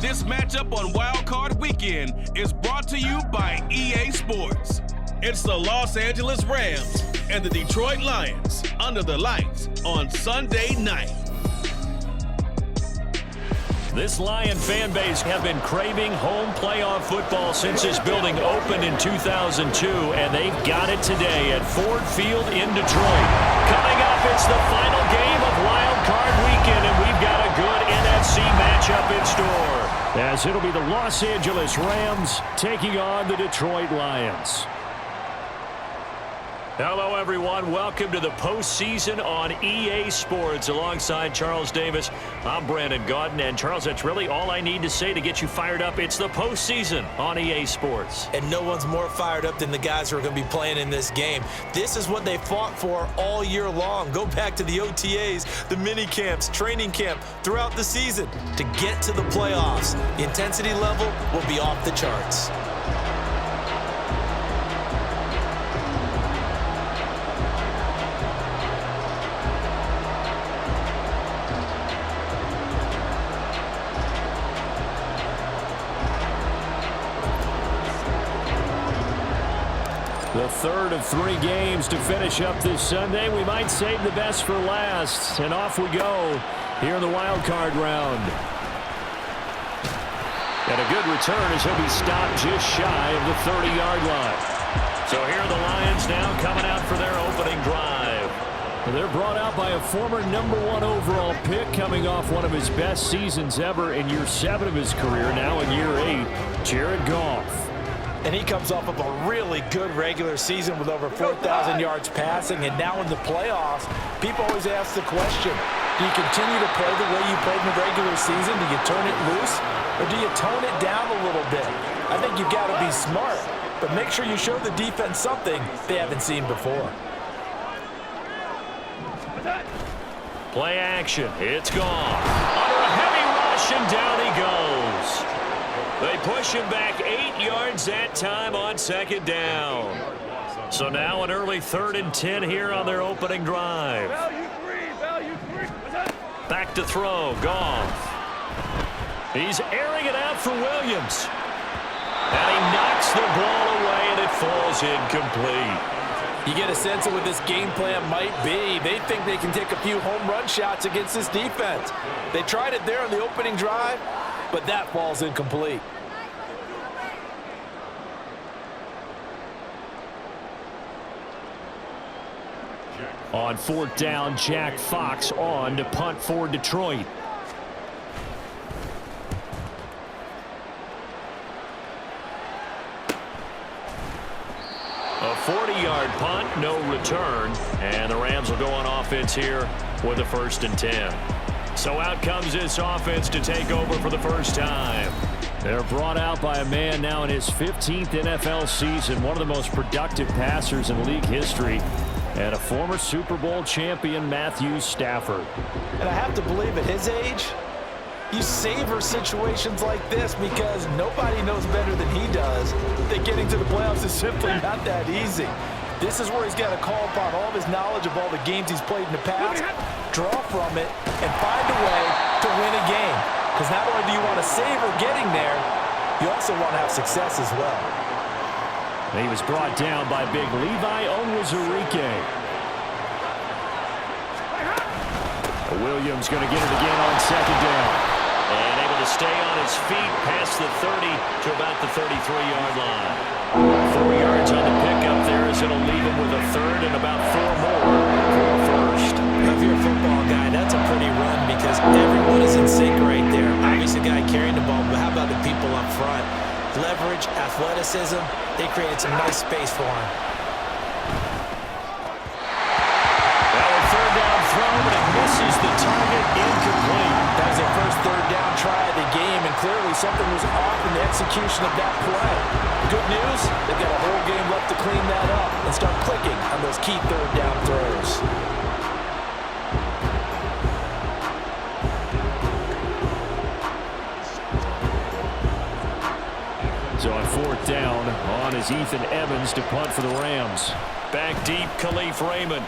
this matchup on Wild Card Weekend is brought to you by EA Sports. It's the Los Angeles Rams and the Detroit Lions under the lights on Sunday night. This Lion fan base have been craving home playoff football since this building opened in 2002, and they've got it today at Ford Field in Detroit. Coming up, it's the final game of Wild Card Weekend, and we've got a good NFC matchup in store, as it'll be the Los Angeles Rams taking on the Detroit Lions. Hello, everyone. Welcome to the postseason on EA Sports. Alongside Charles Davis, I'm Brandon Gaudin. And, Charles, that's really all I need to say to get you fired up. It's the postseason on EA Sports. And no one's more fired up than the guys who are going to be playing in this game. This is what they fought for all year long. Go back to the OTAs, the mini camps, training camp, throughout the season to get to the playoffs. The intensity level will be off the charts. The third of three games to finish up this Sunday. We might save the best for last. And off we go here in the wild card round. And a good return as he'll be stopped just shy of the 30-yard line. So here are the Lions now coming out for their opening drive. They're brought out by a former #1 overall pick, coming off one of his best seasons ever in year 7 of his career, now in year 8, Jared Goff. And he comes off of a really good regular season with over 4,000 yards passing. And now in the playoffs, people always ask the question, do you continue to play the way you played in the regular season? Do you turn it loose? Or do you tone it down a little bit? I think you've got to be smart. But make sure you show the defense something they haven't seen before. Play action. It's gone. Under a heavy rush, and down he goes. They push him back 8 yards that time on second down. So now an early 3rd and 10 here on their opening drive. Back to throw, Goff. He's airing it out for Williams. And he knocks the ball away, and it falls incomplete. You get a sense of what this game plan might be. They think they can take a few home run shots against this defense. They tried it there on the opening drive, but that falls incomplete. On 4th down, Jack Fox on to punt for Detroit. A 40-yard punt, no return, and the Rams will go on offense here with a 1st and 10. So out comes this offense to take over for the first time. They're brought out by a man now in his 15th NFL season, one of the most productive passers in league history, and a former Super Bowl champion, Matthew Stafford. And I have to believe at his age, you savor situations like this because nobody knows better than he does that getting to the playoffs is simply not that easy. This is where he's got to call upon all of his knowledge of all the games he's played in the past, draw from it, and find a way to win a game. Because not only do you want to savor getting there, you also want to have success as well. He was brought down by big Levi Onwuzurike. Williams going to get it again on 2nd down. And able to stay on his feet past the 30 to about the 33-yard line. 4 yards on the pickup there as it'll leave him with a 3rd and about 4 more for a 1st. If you're a football guy, that's a pretty run because everyone is in sync right there. Obviously, the guy carrying the ball, but how about the people up front? Leverage, athleticism, they created some nice space for him. Well, a 3rd down throw, but it misses the target, incomplete. That was their first 3rd down try of the game, and clearly something was off in the execution of that play. Good news, they've got a whole game left to clean that up and start clicking on those key 3rd down throws. So on 4th down, on is Ethan Evans to punt for the Rams. Back deep, Khalif Raymond.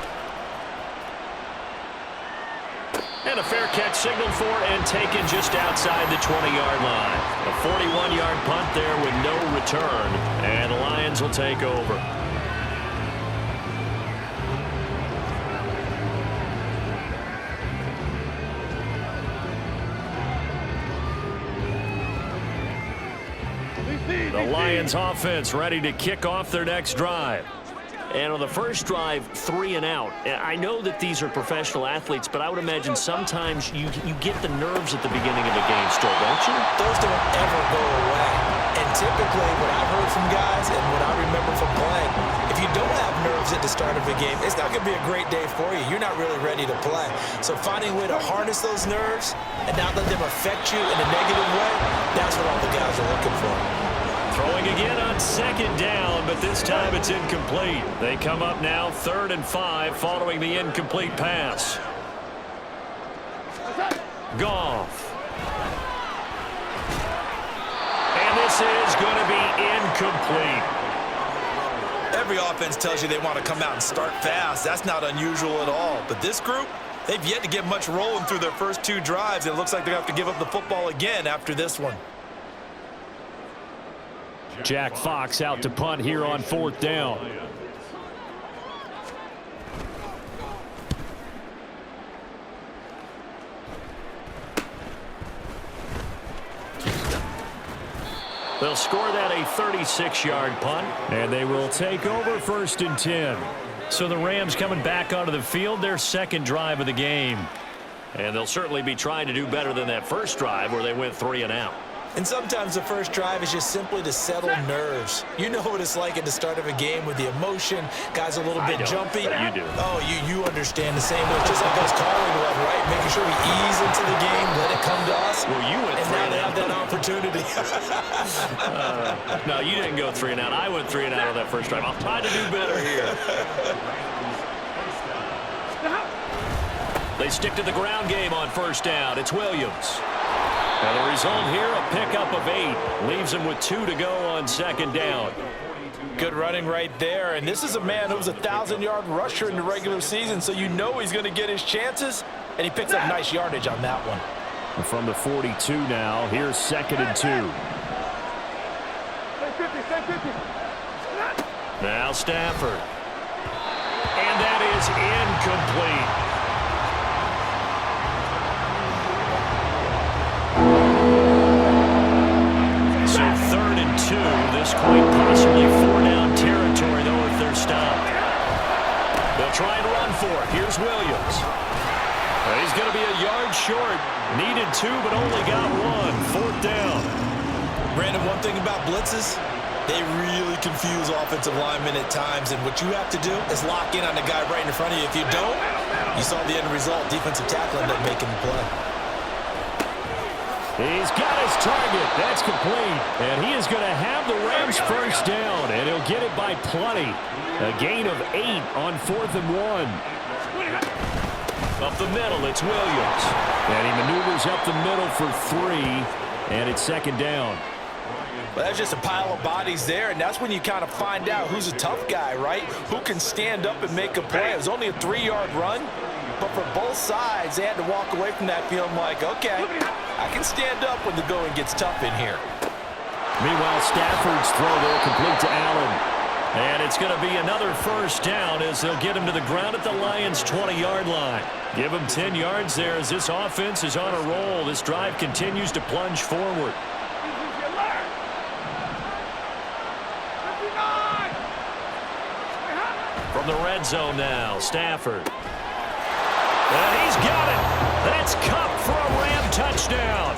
And a fair catch signaled for and taken just outside the 20-yard line. A 41-yard punt there with no return. And the Lions will take over. The Lions offense ready to kick off their next drive. And on the first drive, 3 and out. I know that these are professional athletes, but I would imagine sometimes you get the nerves at the beginning of a game still, don't you? Those don't ever go away. And typically, what I've heard from guys and what I remember from playing, if you don't have nerves at the start of a game, it's not going to be a great day for you. You're not really ready to play. So finding a way to harness those nerves and not let them affect you in a negative way, that's what all the guys are looking for. Throwing again on second down, but this time it's incomplete. They come up now 3rd and 5 following the incomplete pass. Goff. And this is going to be incomplete. Every offense tells you they want to come out and start fast. That's not unusual at all. But this group, they've yet to get much rolling through their first 2 drives. It looks like they're going to have to give up the football again after this one. Jack Fox out to punt here on 4th down. They'll score that a 36-yard punt, and they will take over 1st and 10. So the Rams coming back onto the field, their second drive of the game. And they'll certainly be trying to do better than that first drive where they went 3 and out. And sometimes the first drive is just simply to settle nerves. You know what it's like at the start of a game with the emotion. Guys a little bit jumpy. You do. Oh, you understand the same way. Just like us calling one, right? Making sure we ease into the game, let it come to us. Well, you went 3 and now and they out. have that opportunity. No, you didn't go 3 and out. I went 3 and out on that first drive. I'll try to do better here. They stick to the ground game on 1st down. It's Williams. And the result here, a pickup of 8. Leaves him with 2 to go on 2nd down. Good running right there. And this is a man who was a 1,000-yard rusher in the regular season, so you know he's going to get his chances. And he picks up nice yardage on that one. And from the 42 now, here's 2nd and 2. Now Stafford. And that is incomplete. So 3rd and 2. This quite possibly 4-down territory, though, if they're stopped. They'll try and run for it. Here's Williams. He's going to be a yard short. Needed 2, but only got 1. 4th down. Brandon, one thing about blitzes, they really confuse offensive linemen at times. And what you have to do is lock in on the guy right in front of you. If you don't, you saw the end result. Defensive tackle ended up making the play. He's got his target. That's complete. And he is going to have the Rams 1st down. And he'll get it by plenty. A gain of 8 on 4th and 1. Up the middle, it's Williams. And he maneuvers up the middle for 3. And it's 2nd down. Well, that's just a pile of bodies there, and that's when you kind of find out who's a tough guy, right? Who can stand up and make a play. It was only a 3-yard run, but for both sides, they had to walk away from that feeling like, okay, I can stand up when the going gets tough in here. Meanwhile, Stafford's throw there complete to Allen. And it's going to be another 1st down as they'll get him to the ground at the Lions' 20-yard line. Give him 10 yards there as this offense is on a roll. This drive continues to plunge forward. From the red zone now, Stafford. And he's got it. That's Cup for a Ram touchdown.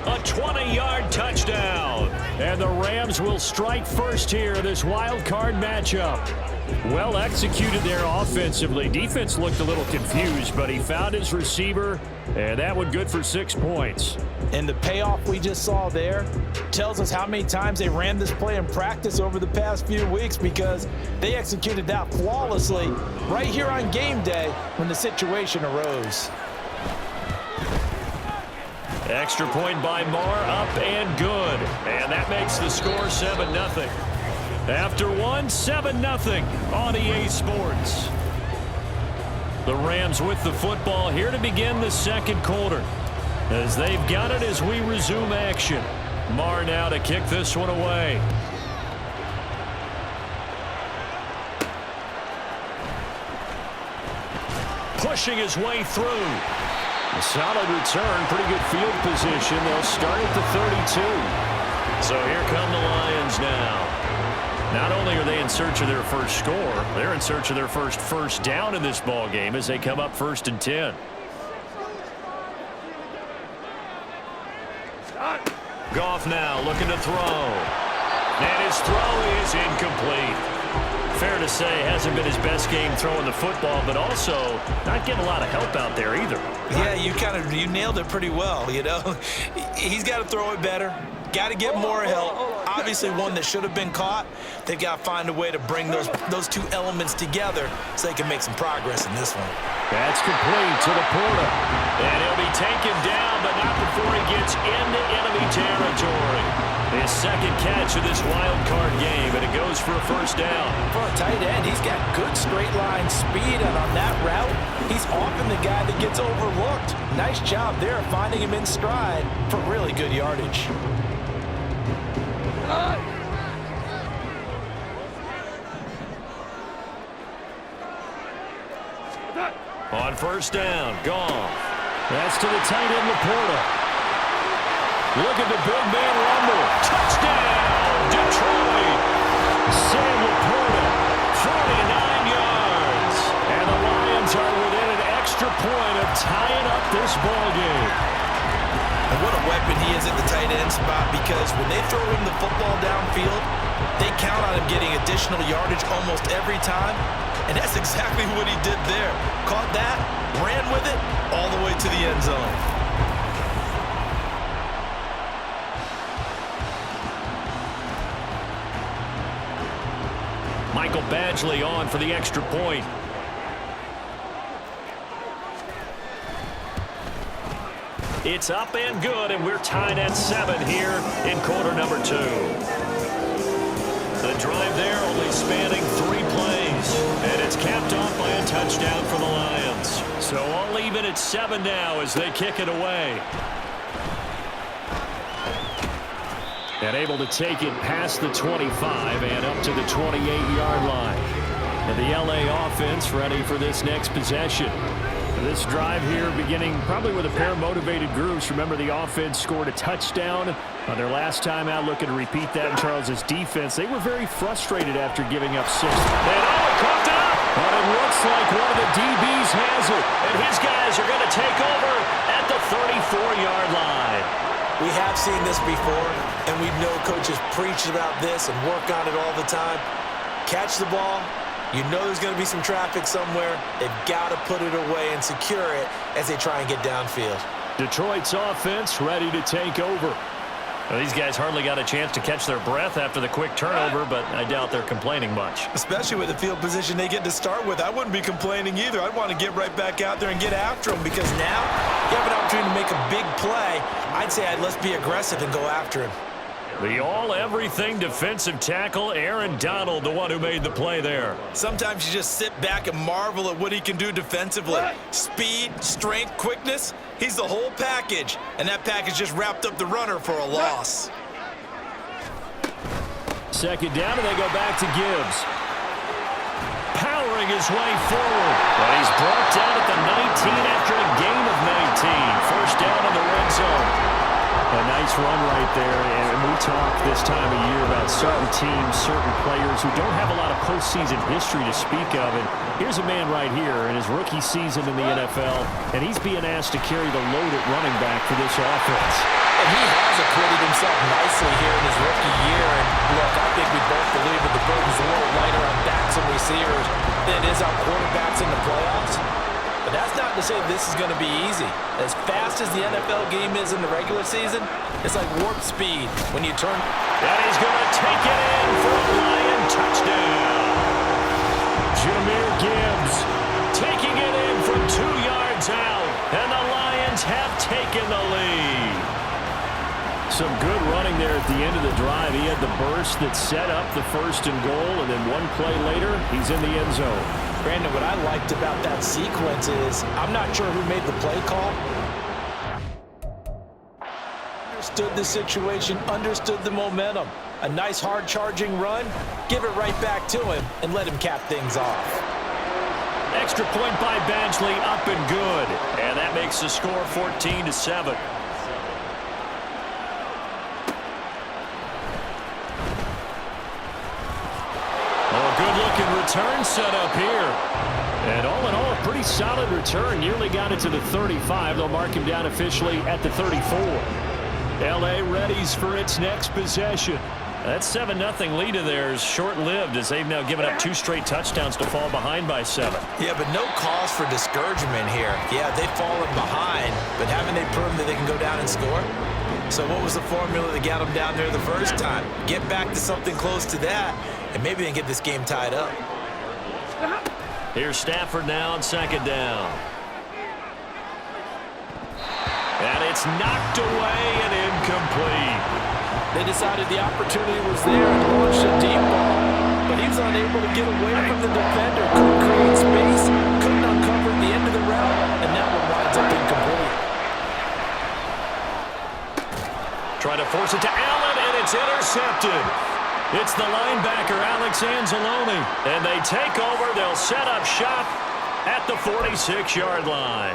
A 20-yard touchdown. And the Rams will strike first here in this wild card matchup. Well executed there offensively. Defense looked a little confused, but he found his receiver, and that one good for 6 points. And the payoff we just saw there tells us how many times they ran this play in practice over the past few weeks, because they executed that flawlessly right here on game day when the situation arose. Extra point by Marr, up and good. And that makes the score 7-0. After one, 7-0 on EA Sports. The Rams with the football here to begin the second quarter. As they've got it as we resume action. Marr now to kick this one away. Pushing his way through. A solid return, pretty good field position. They'll start at the 32. So here come the Lions now. Not only are they in search of their first score, they're in search of their first down in this ball game as they come up 1st and 10. Goff now looking to throw. And his throw is incomplete. Fair to say, hasn't been his best game throwing the football, but also not getting a lot of help out there either. Yeah, you nailed it pretty well, you know. He's got to throw it better. Got to get more help. Obviously one that should have been caught. They've got to find a way to bring those two elements together so they can make some progress in this one. That's complete to the Porta. And he'll be taken down, but not before he gets into enemy territory. His second catch of this wild card game, and it goes for a first down. For a tight end, he's got good straight line speed, and on that route, he's often the guy that gets overlooked. Nice job there finding him in stride for really good yardage. On first down, Goff. That's to the tight end, Laporta. Look at the big man rumble. Touchdown, Detroit. Sam Laporta, 49 yards. And the Lions are within an extra point of tying up this ball game. And what a weapon he is at the tight end spot, because when they throw him the football downfield, they count on him getting additional yardage almost every time. And that's exactly what he did there. Caught that, ran with it, all the way to the end zone. Michael Badgley on for the extra point. It's up and good, and we're tied at 7 here in quarter number 2. The drive there only spanning 3 plays, and it's capped off by a touchdown for the Lions. So all even at 7 now as they kick it away. And able to take it past the 25 and up to the 28-yard line. And the LA offense ready for this next possession. This drive here beginning probably with a pair of motivated groups. Remember, the offense scored a touchdown on their last time out. Looking to repeat that in Charles's defense. They were very frustrated after giving up 6. And cooked up! But it looks like one of the DBs has it. And his guys are going to take over at the 34-yard line. We have seen this before, and we know coaches preach about this and work on it all the time. Catch the ball. You know there's going to be some traffic somewhere. They've got to put it away and secure it as they try and get downfield. Detroit's offense ready to take over. Well, these guys hardly got a chance to catch their breath after the quick turnover, but I doubt they're complaining much. Especially with the field position they get to start with. I wouldn't be complaining either. I'd want to get right back out there and get after them, because now you have an opportunity to make a big play. I'd say let's be aggressive and go after him. The all-everything defensive tackle, Aaron Donald, the one who made the play there. Sometimes you just sit back and marvel at what he can do defensively. Speed, strength, quickness, he's the whole package. And that package just wrapped up the runner for a loss. Second down, and they go back to Gibbs. Powering his way forward. But he's brought down at the 19 after a gain of 19. First down in the red zone. A nice run right there, and we talk this time of year about certain teams, certain players who don't have a lot of postseason history to speak of. And here's a man right here in his rookie season in the NFL, and he's being asked to carry the load at running back for this offense. And he has acquitted himself nicely here in his rookie year. And look, I think we both believe that the burden's a little lighter on backs and receivers than it is on quarterbacks in the playoffs. But that's not to say this is going to be easy. As fast as the NFL game is in the regular season, it's like warp speed when you turn. And he's going to take it in for a Lion touchdown. Jahmyr Gibbs taking it in from 2 yards out. And the Lions have taken the lead. Some good running there at the end of the drive. He had the burst that set up the 1st and goal, and then one play later, he's in the end zone. Brandon, what I liked about that sequence is I'm not sure who made the play call. Understood the situation, understood the momentum. A nice hard charging run, give it right back to him and let him cap things off. Extra point by Badgley, up and good. And that makes the score 14-7. Good-looking return set up here. And all in all, a pretty solid return. Nearly got it to the 35. They'll mark him down officially at the 34. L.A. readies for its next possession. That 7-0 lead of theirs short-lived as they've now given up 2 straight touchdowns to fall behind by 7. Yeah, but no cause for discouragement here. Yeah, they've fallen behind, but haven't they proven that they can go down and score? So what was the formula that got them down there the first time? Get back to something close to that, and maybe they can get this game tied up. Here's Stafford now on 2nd down. And it's knocked away and incomplete. They decided the opportunity was there and launched a deep ball, but he was unable to get away from the defender, couldn't create space, couldn't uncover the end of the route, and that one winds up incomplete. Trying to force it to Allen, and it's intercepted. It's the linebacker, Alex Anzalone, and they take over. They'll set up shop at the 46-yard line.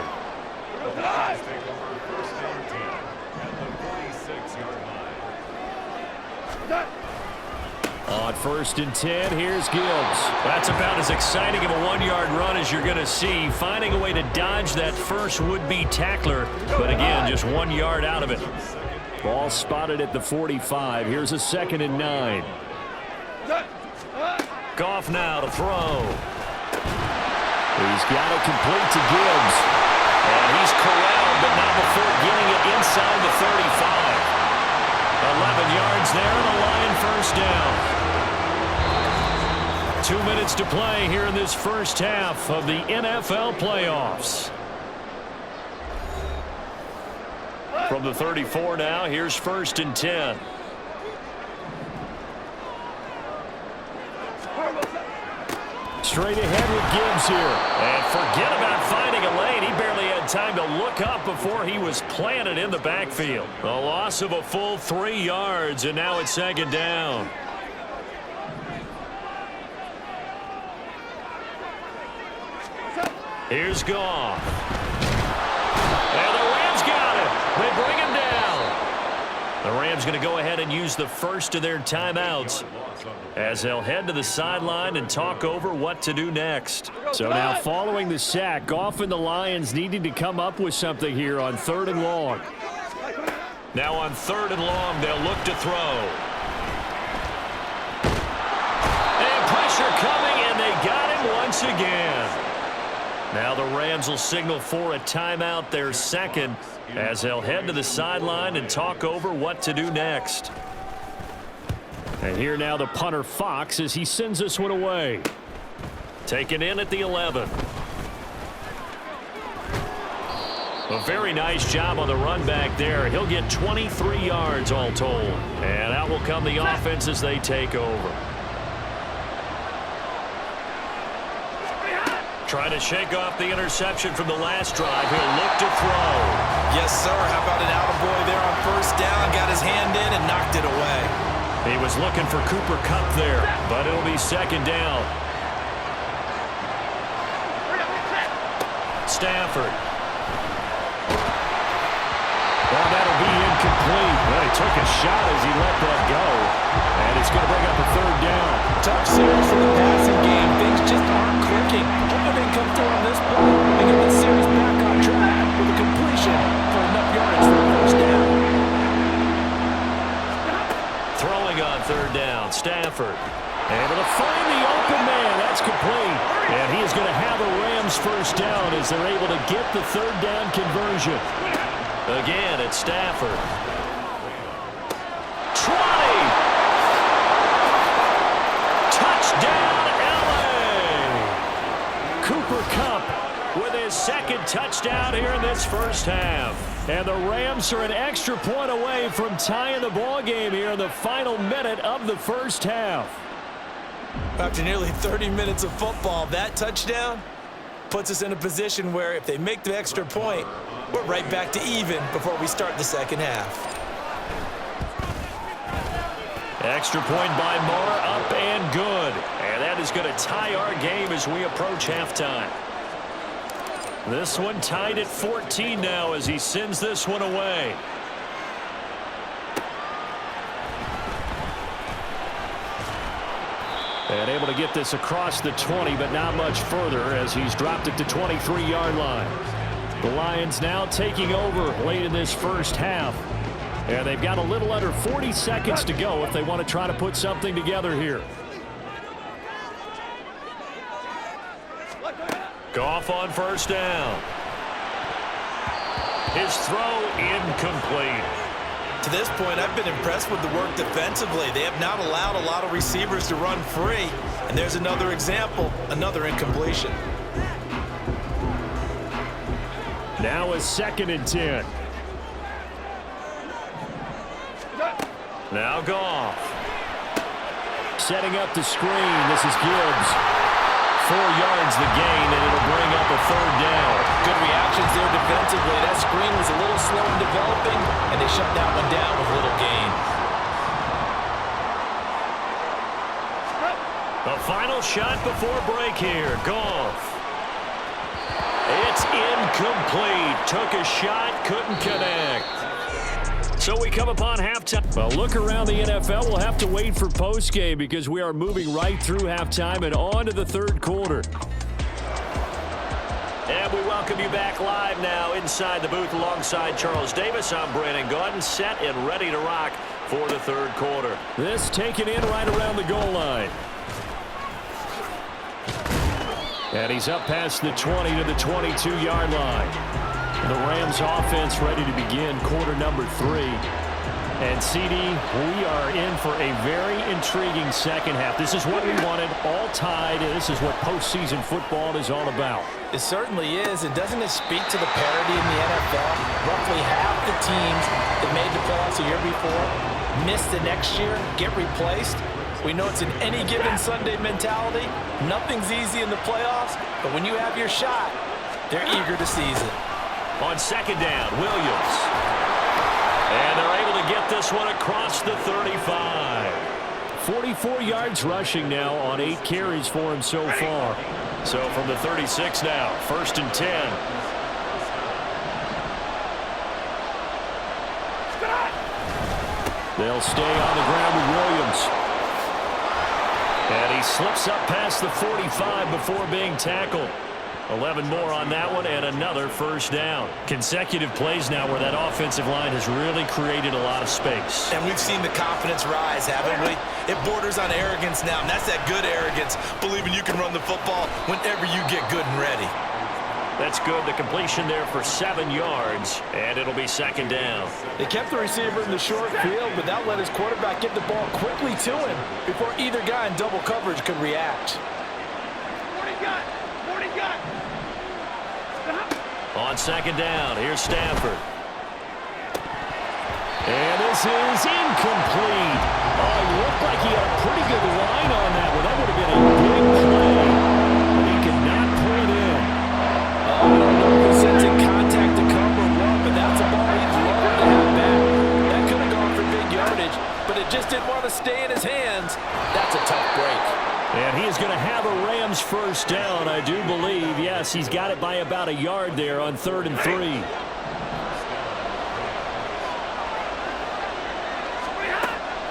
On 1st and 10, here's Gibbs. That's about as exciting of a 1-yard run as you're going to see, finding a way to dodge that first would-be tackler, but again, just 1 yard out of it. Ball spotted at the 45. Here's a 2nd and 9. Goff now to throw. He's got it complete to Gibbs. And he's corralled, but not before getting it inside the 35. 11 yards there, and a Lion first down. 2 minutes to play here in this first half of the NFL playoffs. From the 34 now, here's 1st and 10. Straight ahead with Gibbs here. And forget about finding a lane. He barely had time to look up before he was planted in the backfield. A loss of a full 3 yards, and now it's 2nd down. Here's Goff. And the Rams got it. They bring him down. The Rams going to go ahead and use the first of their timeouts as they'll head to the sideline and talk over what to do next. So now following the sack, Goff and the Lions needing to come up with something here on 3rd and long. Now on 3rd and long, they'll look to throw. And pressure coming, and they got him once again. Now the Rams will signal for a timeout, their second, as they'll head to the sideline and talk over what to do next. And here now the punter Fox as he sends this one away. Taken in at the 11. A very nice job on the run back there. He'll get 23 yards all told. And out will come the offense as they take over. Trying to shake off the interception from the last drive. He'll look to throw. Yes, sir. How about an attaboy there on 1st down? Got his hand in and knocked it away. He was looking for Cooper Kupp there, but it'll be 2nd down. Stafford. Well, that'll be incomplete. Well, he took a shot as he let that go. And it's going to bring up a 3rd down. Tough series for the passing game. Things just aren't clicking. Hoping they can come through on this play and get the series back on track with a completion for enough yards for the 1st down. Throwing on 3rd down, Stafford. Able to find the open man. That's complete. And he is going to have a Rams 1st down as they're able to get the 3rd down conversion. Again, it's Stafford. 20. Touchdown, L.A. Cooper Kupp with his 2nd touchdown here in this first half. And the Rams are an extra point away from tying the ball game here in the final minute of the first half. After nearly 30 minutes of football, that touchdown puts us in a position where if they make the extra point, we're right back to even before we start the second half. Extra point by Moore, up and good. And that is going to tie our game as we approach halftime. This one tied at 14 now as he sends this one away. And able to get this across the 20, but not much further as he's dropped it to 23-yard line. The Lions now taking over late in this first half. And they've got a little under 40 seconds to go if they want to try to put something together here. Goff on first down. His throw incomplete. To this point, I've been impressed with the work defensively. They have not allowed a lot of receivers to run free. And there's another example, another incompletion. Now a 2nd and 10. Now Goff. Setting up the screen. This is Gibbs. 4 yards the gain, and it'll bring up a 3rd down. Good reactions there defensively. That screen was a little slow in developing, and they shut that one down with little gain. The final shot before break here. Goff. It's incomplete. Took a shot, couldn't connect. So we come upon halftime. Well, look around the NFL. We'll have to wait for postgame because we are moving right through halftime and on to the 3rd quarter. And we welcome you back live now inside the booth alongside Charles Davis. I'm Brandon Gaudin, set and ready to rock for the 3rd quarter. This taken in right around the goal line. And he's up past the 20 to the 22-yard line. The Rams offense ready to begin quarter number 3. And CD, we are in for a very intriguing second half. This is what we wanted, all tied. This is what postseason football is all about. It certainly is. And doesn't it speak to the parity in the NFL? Roughly half the teams that made the playoffs a year before miss the next year, get replaced. We know it's an any given Sunday mentality. Nothing's easy in the playoffs, but when you have your shot, they're eager to seize it. On 2nd down, Williams. And they're able to get this one across the 35. 44 yards rushing now on 8 carries for him so far. So from the 36 now, 1st and 10. They'll stay on the ground with Williams. And he slips up past the 45 before being tackled. 11 more on that one and another 1st down. Consecutive plays now where that offensive line has really created a lot of space. And we've seen the confidence rise, haven't we? It borders on arrogance now, and that's that good arrogance, believing you can run the football whenever you get good and ready. That's good. The completion there for 7 yards, and it'll be 2nd down. They kept the receiver in the short field, but that let his quarterback get the ball quickly to him before either guy in double coverage could react. On 2nd down, here's Stafford. And this is incomplete. Oh, it looked like he had a pretty good line on that one. That would have been a big play. But he could not pull it in. I don't know if he's sensing contact to cover or what, but that's a ball he's loved to have back. That could have gone for big yardage, but it just didn't want to stay in his hands. That's a tough break. And he is going to have a Rams 1st down, I do believe. Yes, he's got it by about a yard there on 3rd and 3.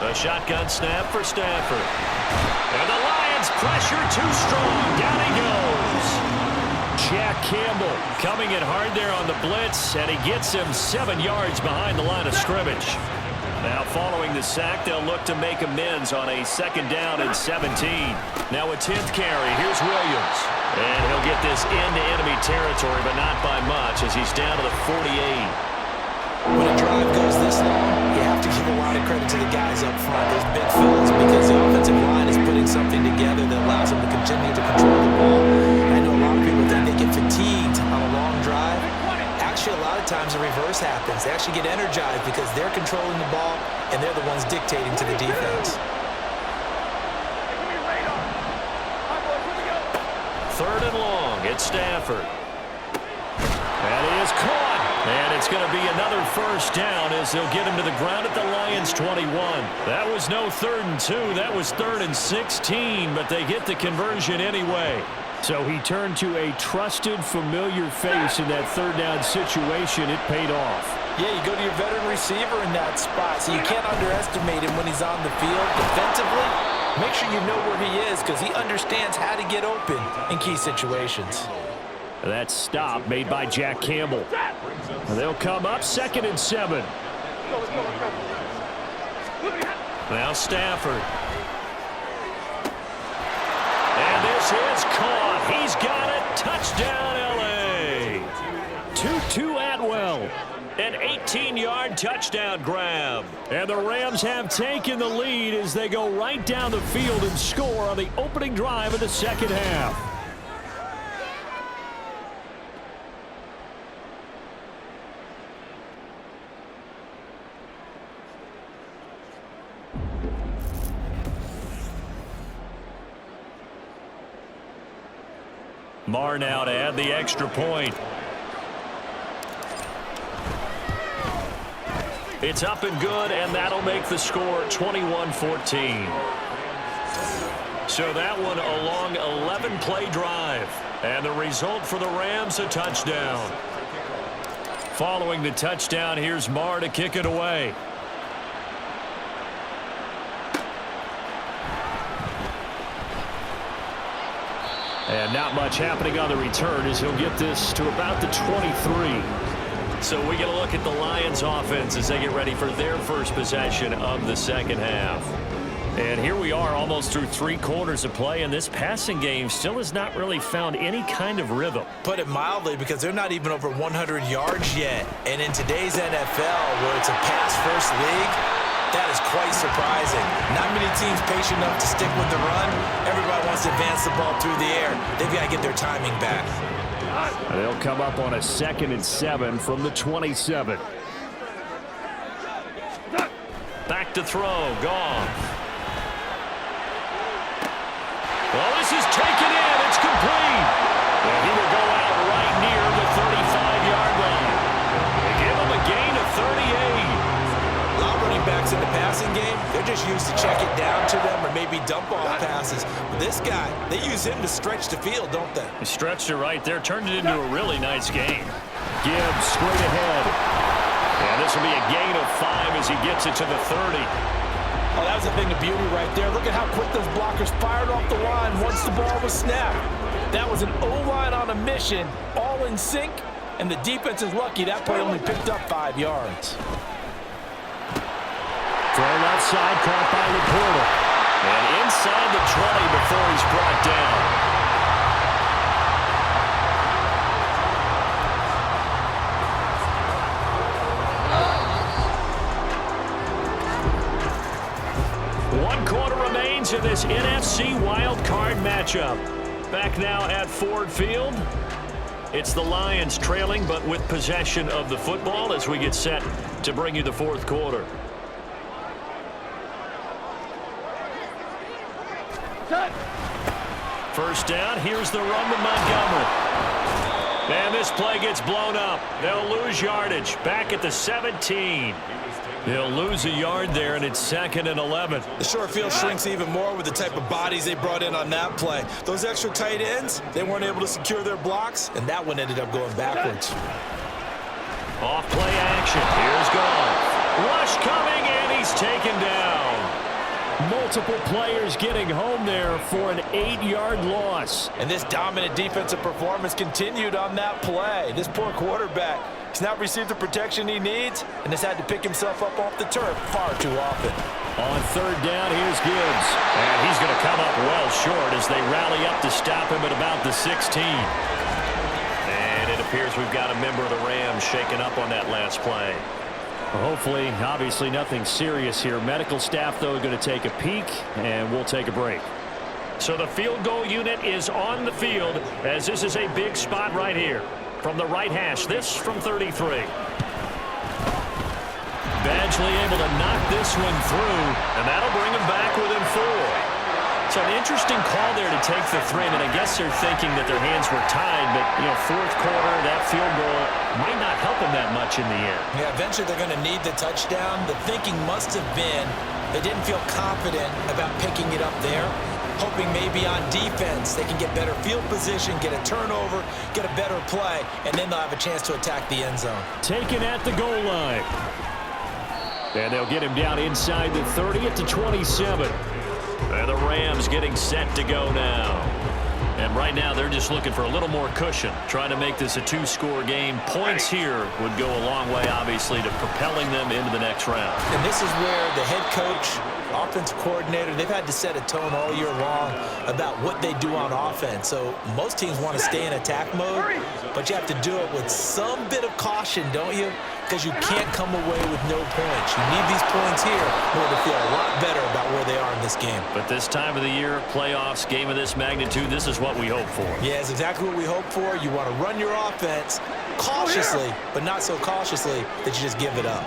The shotgun snap for Stafford. And the Lions pressure too strong. Down he goes. Jack Campbell coming in hard there on the blitz, and he gets him 7 yards behind the line of scrimmage. Now following the sack, they'll look to make amends on a 2nd down and 17. Now a 10th carry. Here's Williams. And he'll get this into enemy territory, but not by much as he's down to the 48. When a drive goes this long, you have to give a lot of credit to the guys up front, those big fellas, because the offensive line is putting something together that allows them to continue to control the ball. I know a lot of people think they get fatigued on a long drive. Actually, a lot of times the reverse happens. They actually get energized because they're controlling the ball and they're the ones dictating to the defense. 3rd and long. It's Stafford. That is caught. And it's going to be another first down as they'll get him to the ground at the Lions' 21. That was no 3rd and 2. That was 3rd and 16, but they get the conversion anyway. So he turned to a trusted, familiar face in that 3rd down situation. It paid off. Yeah, you go to your veteran receiver in that spot, so you can't underestimate him when he's on the field. Defensively, make sure you know where he is because he understands how to get open in key situations. That stop made by Jack Campbell. They'll come up 2nd and 7. Now Stafford. And this is caught. He's got it. Touchdown, L.A. Tutu Atwell. An 18-yard touchdown grab. And the Rams have taken the lead as they go right down the field and score on the opening drive of the second half. Marr now to add the extra point. It's up and good, and that'll make the score 21-14. So that one a long 11-play drive. And the result for the Rams, a touchdown. Following the touchdown, here's Marr to kick it away. And not much happening on the return as he'll get this to about the 23. So we get a look at the Lions offense as they get ready for their first possession of the second half. And here we are almost through 3 quarters of play, and this passing game still has not really found any kind of rhythm. Put it mildly, because they're not even over 100 yards yet. And in today's NFL, where it's a pass-first league, that is quite surprising. Not many teams patient enough to stick with the run. Everybody wants to advance the ball through the air. They've got to get their timing back. They'll come up on a 2nd and 7 from the 27. Back to throw. Goff. Well, this is taken in. It's complete. And he will go out right near the 35-yard line. They give him a gain of 38. A lot of running backs in the passing game, they're just used to check it down to them or maybe dump off passes. But this guy, they use him to stretch the field, don't they? He stretched it right there, turned it into a really nice game. Gibbs straight ahead. And this will be a gain of 5 as he gets it to the 30. Oh, that was a thing of beauty right there. Look at how quick those blockers fired off the line once the ball was snapped. That was an O-line on a mission, all in sync, and the defense is lucky that play only picked up 5 yards. Throw left side, caught by Laporta. And inside the 20 before he's brought down. In this NFC wild card matchup. Back now at Ford Field. It's the Lions trailing, but with possession of the football as we get set to bring you the 4th quarter. First down, here's the run to Montgomery. And this play gets blown up. They'll lose yardage. Back at the 17. They'll lose a yard there, and it's 2nd and 11. The short field shrinks even more with the type of bodies they brought in on that play. Those extra tight ends, they weren't able to secure their blocks, and that one ended up going backwards. Off play action. Here's Goff. Rush coming, and he's taken down. Multiple players getting home there for an 8-yard loss. And this dominant defensive performance continued on that play. This poor quarterback, he's not received the protection he needs and has had to pick himself up off the turf far too often. On 3rd down, here's Gibbs. And he's going to come up well short as they rally up to stop him at about the 16. And it appears we've got a member of the Rams shaken up on that last play. Hopefully, obviously nothing serious here. Medical staff, though, going to take a peek, and we'll take a break. So the field goal unit is on the field as this is a big spot right here. From the right hash, this from 33. Badgley able to knock this one through, and that'll bring him back within 4. So an interesting call there to take the three. And I guess they're thinking that their hands were tied, but, fourth quarter, that field goal might not help them that much in the end. Yeah, eventually they're going to need the touchdown. The thinking must have been they didn't feel confident about picking it up there, hoping maybe on defense they can get better field position, get a turnover, get a better play, and then they'll have a chance to attack the end zone. Taken at the goal line. And they'll get him down inside the 30 at the 27. And the Rams getting set to go now. And right now they're just looking for a little more cushion, trying to make this a two-score game. Points here would go a long way, obviously, to propelling them into the next round. And this is where the head coach, offensive coordinator, they've had to set a tone all year long about what they do on offense. So most teams want to stay in attack mode, but you have to do it with some bit of caution, don't you? Because you can't come away with no points. You need these points here in order to feel a lot better about where they are in this game. But this time of the year, playoffs, game of this magnitude, this is what we hope for. Yeah, it's exactly what we hope for. You want to run your offense cautiously, but not so cautiously that you just give it up.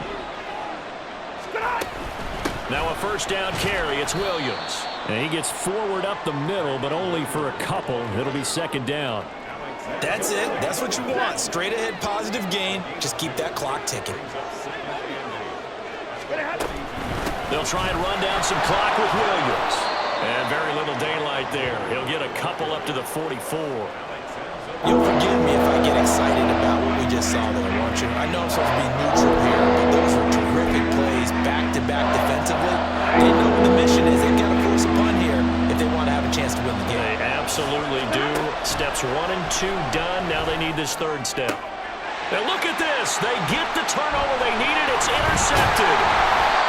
Now a first down carry. It's Williams. And he gets forward up the middle, but only for a couple. It'll be second down. That's it. That's what you want. Straight ahead positive gain. Just keep that clock ticking. They'll try and run down some clock with Williams. And very little daylight there. He'll get a couple up to the 44. You'll forgive me if I get excited about what we just saw there, won't you? I know I'm supposed to be neutral here, but those were terrific plays back-to-back defensively. They know what the mission is. They've got to force a punt here if they want to have a chance to win the game. They absolutely do. Steps 1 and 2 done. Now they need this third step. Now look at this. They get the turnover they needed. It's intercepted.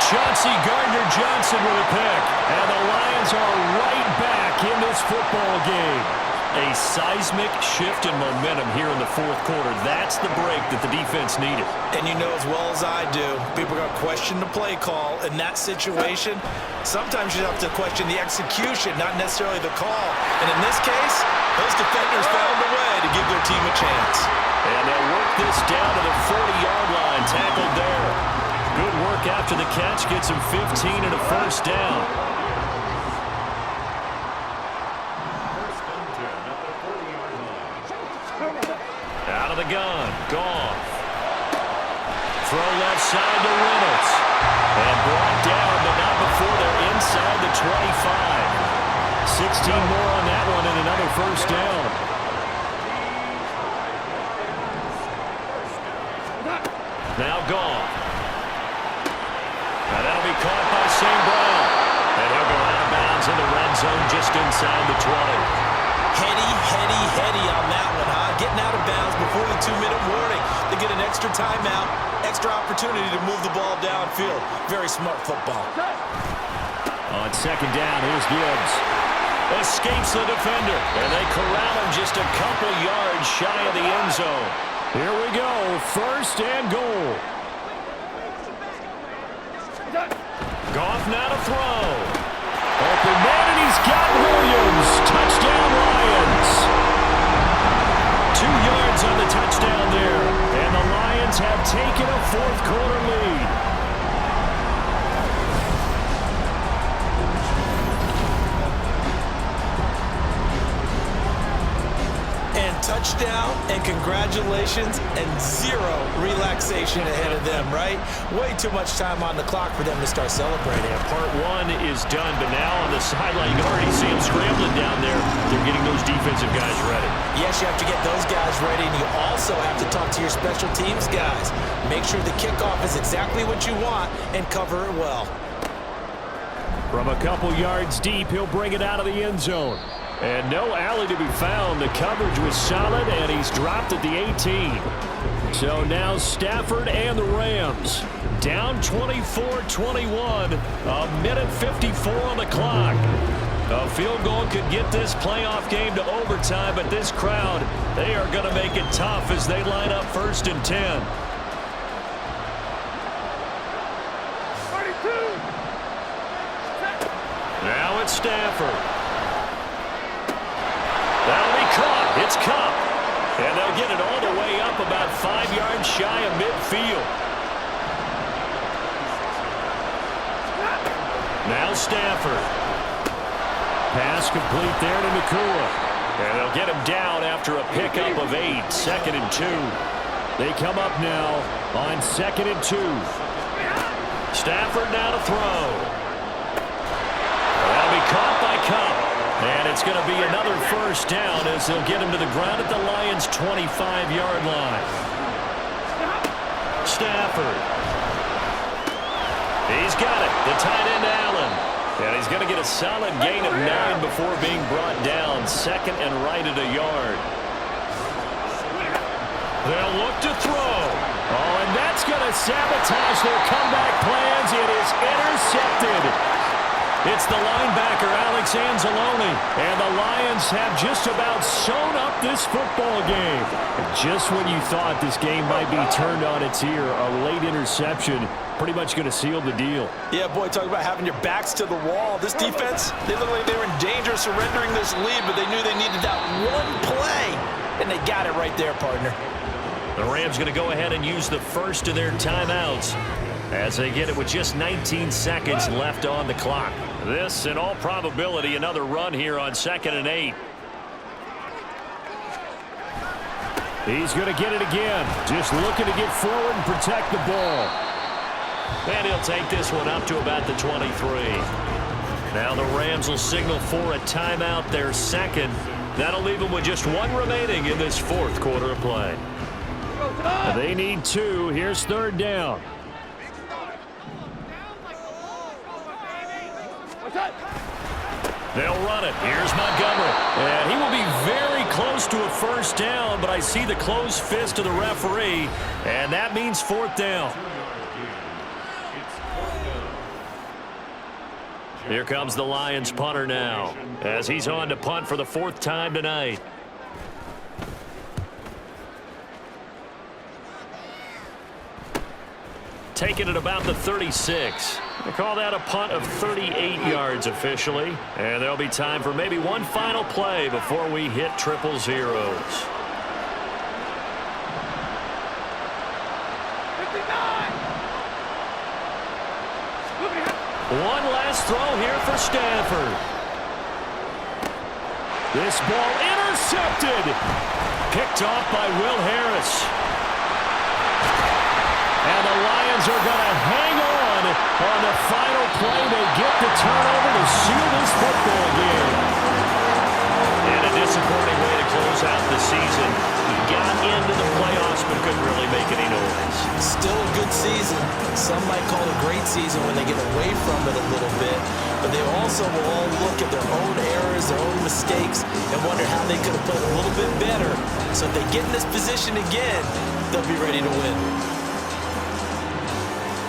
Chauncey Gardner-Johnson with a pick. And the Lions are right back in this football game. A seismic shift in momentum here in the fourth quarter. That's the break that the defense needed. And you know as well as I do, people are going to question the play call in that situation. Sometimes you have to question the execution, not necessarily the call. And in this case, those defenders found a way to give their team a chance. And they'll work this down to the 40-yard line, tackled there. Good work after the catch, gets him 15 and a first down. Out of the gun, Goff. Throw left side to Reynolds. And brought down, but not before they're inside the 25. 16 more on that one and another first down. Now Goff. And that'll be caught by St. Brown. And he'll go out of bounds in the red zone just inside the 20. Heady on that one, huh? Getting out of bounds before the 2-minute warning. They get an extra timeout, extra opportunity to move the ball downfield. Very smart football. On second down, here's Gibbs. Escapes the defender, and they corral him just a couple yards shy of the end zone. Here we go, first and goal. Goff now to throw. Open man, and he's got Williams. Touchdown, Lions. 2 yards on the touchdown there. And the Lions have taken a fourth quarter lead. Touchdown and congratulations and zero relaxation ahead of them, right? Way too much time on the clock for them to start celebrating. Yeah, part one is done, but now on the sideline, you can already see them scrambling down there. They're getting those defensive guys ready. Yes, you have to get those guys ready, and you also have to talk to your special teams guys. Make sure the kickoff is exactly what you want and cover it well. From a couple yards deep, he'll bring it out of the end zone. And no alley to be found. The coverage was solid, and he's dropped at the 18. So now Stafford and the Rams down 24-21. A minute 54 on the clock. A field goal could get this playoff game to overtime, but this crowd, they are going to make it tough as they line up 1st and 10. 32. Now it's Stafford. That'll be caught. It's Cup. And they'll get it all the way up about 5 yards shy of midfield. Now Stafford. Pass complete there to Nakua. And they'll get him down after a pickup of 8. 2nd and 2. They come up now on 2nd and 2. Stafford now to throw. That'll be caught by Cup. And it's going to be another first down as they'll get him to the ground at the Lions' 25-yard line. Stafford. He's got it. The tight end, Allen. And he's going to get a solid gain of 9 before being brought down. 2nd and right at a yard. They'll look to throw. Oh, and that's going to sabotage their comeback plans. It is intercepted. It's the linebacker, Alex Anzalone. And the Lions have just about sewn up this football game. Just when you thought this game might be turned on its ear, a late interception pretty much going to seal the deal. Yeah, boy, talk about having your backs to the wall. This defense, they looked like they were in danger of surrendering this lead, but they knew they needed that one play, and they got it right there, partner. The Rams going to go ahead and use the first of their timeouts as they get it with just 19 seconds left on the clock. This, in all probability, another run here on 2nd and 8. He's going to get it again. Just looking to get forward and protect the ball. And he'll take this one up to about the 23. Now the Rams will signal for a timeout, their second. That'll leave them with just 1 remaining in this 4th quarter of play. They need 2. Here's 3rd down. They'll run it. Here's Montgomery. And he will be very close to a first down, but I see the closed fist of the referee, and that means 4th down. Here comes the Lions punter now as he's on to punt for the 4th time tonight. Taking it about the 36. They call that a punt of 38 yards officially. And there'll be time for maybe one final play before we hit 000. One last throw here for Stafford. This ball intercepted. Picked off by Will Harris. And the Lions are going to hang on the final play. They get the turnover to seal this football game. And a disappointing way to close out the season. He got into the playoffs but couldn't really make any noise. Still a good season. Some might call it a great season when they get away from it a little bit. But they also will all look at their own errors, their own mistakes, and wonder how they could have played a little bit better. So if they get in this position again, they'll be ready to win.